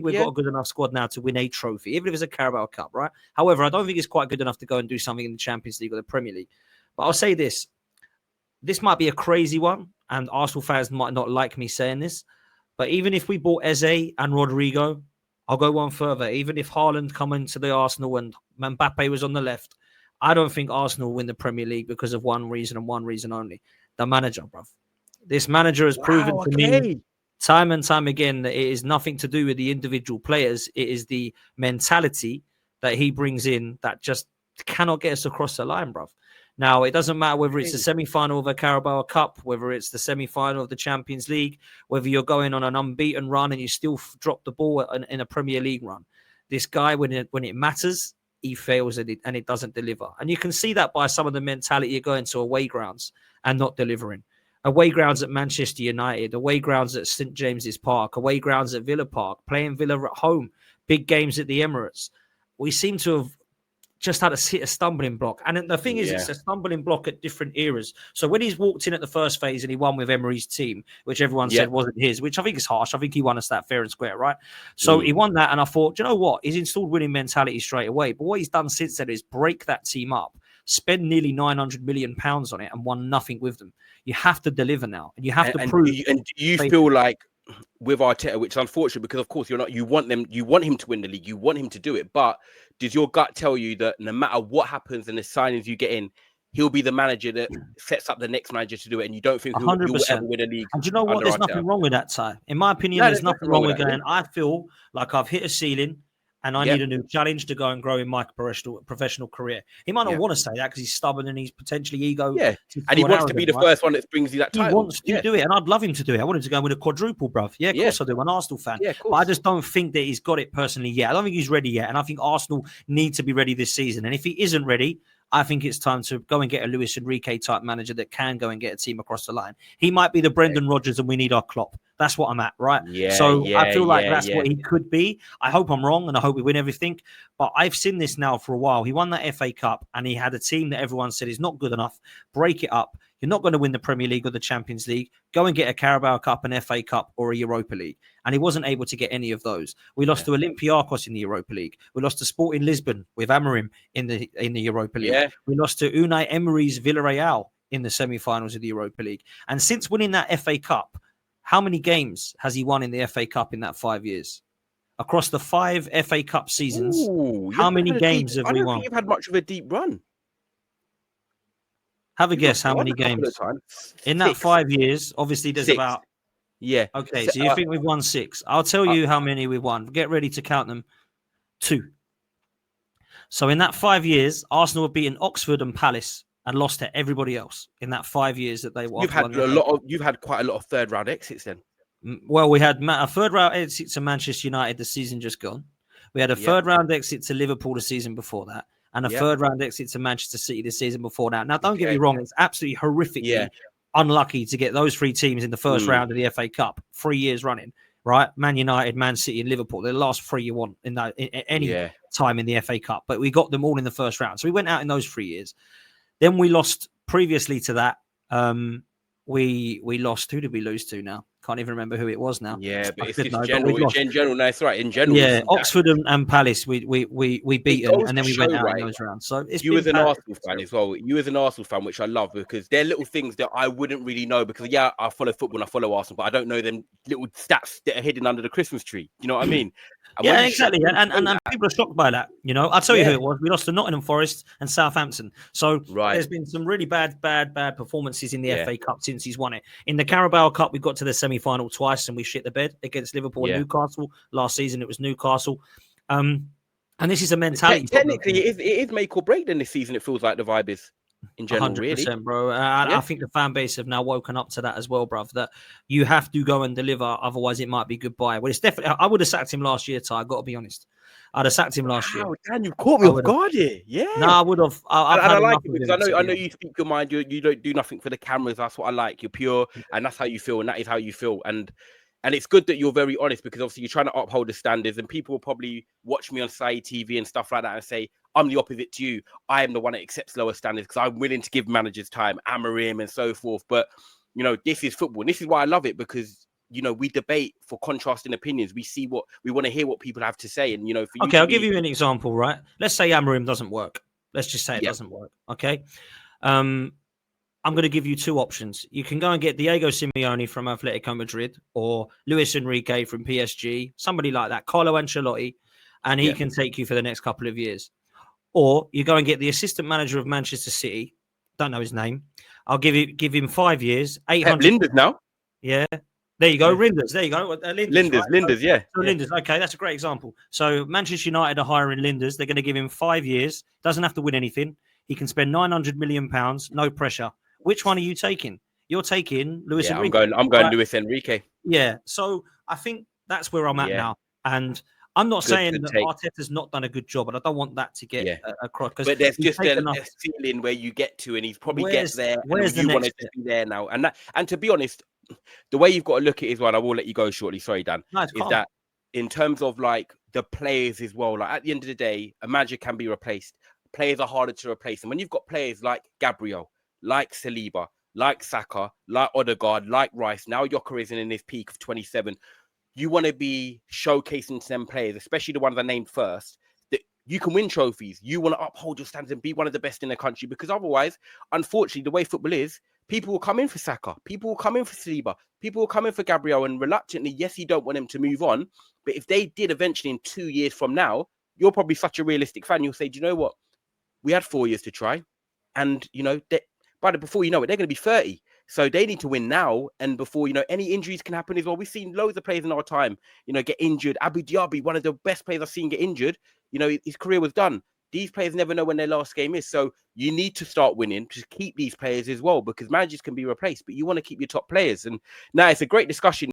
we've got a good enough squad now to win a trophy, even if it's a Carabao Cup, right? However, I don't think it's quite good enough to go and do something in the Champions League or the Premier League. But I'll say this. This might be a crazy one, and Arsenal fans might not like me saying this, but even if we bought Eze and Rodrygo, I'll go one further. Even if Haaland come into the Arsenal and Mbappe was on the left, I don't think Arsenal will win the Premier League because of one reason and one reason only. The manager, bruv. This manager has proven to me time and time again that it is nothing to do with the individual players. It is the mentality that he brings in that just cannot get us across the line, bruv. Now, it doesn't matter whether it's the semi-final of a Carabao Cup, whether it's the semi-final of the Champions League, whether you're going on an unbeaten run and you still drop the ball in a Premier League run. This guy, when it matters, he fails and it doesn't deliver. And you can see that by some of the mentality of going to away grounds and not delivering. Away grounds at Manchester United, away grounds at St. James's Park, away grounds at Villa Park, playing Villa at home, big games at the Emirates. We seem to have just had to hit a stumbling block. And the thing is, it's a stumbling block at different eras. So when he's walked in at the first phase and he won with Emery's team, which everyone said wasn't his, which I think is harsh. I think he won us that fair and square, right? So he won that, and I thought, do you know what? He's installed winning mentality straight away. But what he's done since then is break that team up, spend nearly £900 million on it, and won nothing with them. You have to deliver now, and you have to prove. And do you feel like with Arteta, which is unfortunate because of course you want him to win the league, you want him to do it, but does your gut tell you that no matter what happens and the signings you get in, he'll be the manager that sets up the next manager to do it, and you don't think he'll ever win a league? And do you know what? There's nothing wrong with that, Ty. In my opinion, there's nothing wrong with going, I feel like I've hit a ceiling and I need a new challenge to go and grow in my professional career. He might not want to say that because he's stubborn and he's potentially ego. Yeah, and he wants to be the first one that brings you that title. He wants to do it, and I'd love him to do it. I want him to go and win a quadruple, bruv. Yeah, of course I do. I'm an Arsenal fan. Yeah, but I just don't think that he's got it personally yet. I don't think he's ready yet, and I think Arsenal need to be ready this season. And if he isn't ready, I think it's time to go and get a Luis Enrique type manager that can go and get a team across the line. He might be the Brendan Rodgers, and we need our Klopp. That's what I'm at, right? I feel like that's what he could be. I hope I'm wrong, and I hope we win everything. But I've seen this now for a while. He won that FA Cup, and he had a team that everyone said is not good enough. Break it up. You're not going to win the Premier League or the Champions League. Go and get a Carabao Cup, an FA Cup, or a Europa League. And he wasn't able to get any of those. We lost to Olympiacos in the Europa League. We lost to Sporting Lisbon with Amorim in the Europa League. Yeah. We lost to Unai Emery's Villarreal in the semi-finals of the Europa League. And since winning that FA Cup, how many games has he won in the FA Cup in that 5 years? Across the 5 FA Cup seasons, how many games have we won? I don't think you've had much of a deep run. Have a guess how many games in that 5 years. Obviously, there's 6. about Okay, so So you think we've won 6? I'll tell you how many we've won. Get ready to count them. 2. So in that 5 years, Arsenal have beaten Oxford and Palace and lost to everybody else in that 5 years that they won. You've had quite a lot of third round exits then. Well, we had a third round exit to Manchester United the season just gone. We had a third round exit to Liverpool the season before that. And a third round exit to Manchester City the season before that. Now, don't get me wrong. It's absolutely horrifically unlucky to get those 3 teams in the first round of the FA Cup 3 years running, right? Man United, Man City, and Liverpool. They're the last 3 you want in any time in the FA Cup. But we got them all in the first round. So we went out in those 3 years. Then we lost previously to that. We lost. Who did we lose to now? Can't even remember who it was now. Yeah, but it's in general. No, it's right. In general, Oxford and Palace, we beat them, and then we went out in those rounds. So it's you as an Arsenal fan as well. You as an Arsenal fan, which I love because they're little things that I wouldn't really know because I follow football, and I follow Arsenal, but I don't know them little stats that are hidden under the Christmas tree. You know what I mean? Yeah, exactly. And people are shocked by that. You know, I'll tell you who it was. We lost to Nottingham Forest and Southampton. So there's been some really bad performances in the FA Cup since he's won it. In the Carabao Cup, we got to the semi-final twice and we shit the bed against Liverpool and Newcastle. Last season, it was Newcastle. And this is a mentality. Technically, it is make or break then this season. It feels like the vibe is. In general, 100%, really. Bro. I think the fan base have now woken up to that as well, bruv. That you have to go and deliver, otherwise it might be goodbye. Well, it's definitely. I would have sacked him last year, Ty. I got to be honest. I'd have sacked him last year. Dan, you caught me off guard here. Yeah. No, I would have. I like it because I know you speak your mind. You don't do nothing for the cameras. That's what I like. You're pure, and that's how you feel, and that is how you feel. And it's good that you're very honest because obviously you're trying to uphold the standards, and people will probably watch me on Sky TV and stuff like that and say, I'm the opposite to you. I am the one that accepts lower standards because I'm willing to give managers time, Amorim and so forth. But, you know, this is football. And this is why I love it because you know, we debate for contrasting opinions. We see what we want to hear, what people have to say. And, you know, for you Okay, I'll give you an example, right? Let's say Amorim doesn't work. Let's just say it doesn't work. Okay. I'm going to give you two options. You can go and get Diego Simeone from Atletico Madrid or Luis Enrique from PSG, somebody like that, Carlo Ancelotti, and he can take you for the next couple of years. Or you go and get the assistant manager of Manchester City. Don't know his name. I'll give him 5 years. 800. Linders now. Yeah. There you go. Rinders. There you go. Linders, yeah. Linders. Okay, that's a great example. So Manchester United are hiring Linders. They're going to give him 5 years. Doesn't have to win anything. He can spend £900 million. No pressure. Which one are you taking? You're taking Luis Enrique. I'm going Luis Enrique. Yeah. So I think that's where I'm at now. And I'm not saying that Arteta's not done a good job, but I don't want that to get across. But there's just a ceiling where you get to, and he's probably gets there. Where's you want to be there now? And to be honest, the way you've got to look at it as well, I will let you go shortly. Sorry, Dan. No, is that in terms of like the players as well? Like at the end of the day, a manager can be replaced. Players are harder to replace, and when you've got players like Gabriel, like Saliba, like Saka, like Odegaard, like Rice, now Gyökeres in his peak of 27. You want to be showcasing to them players, especially the ones I named first, that you can win trophies. You want to uphold your standards and be one of the best in the country, because otherwise, unfortunately, the way football is, people will come in for Saka, people will come in for Saliba, people will come in for Gabriel, and reluctantly, yes, you don't want them to move on, but if they did eventually in 2 years from now, you're probably such a realistic fan, you'll say, do you know what? We had 4 years to try, and, you know, before you know it, they're going to be 30. So they need to win now, and before, you know, any injuries can happen as well. We've seen loads of players in our time, you know, get injured. Abu Dhabi, one of the best players I've seen get injured, you know, his career was done. These players never know when their last game is. So you need to start winning to keep these players as well, because managers can be replaced, but you want to keep your top players. And now it's a great discussion.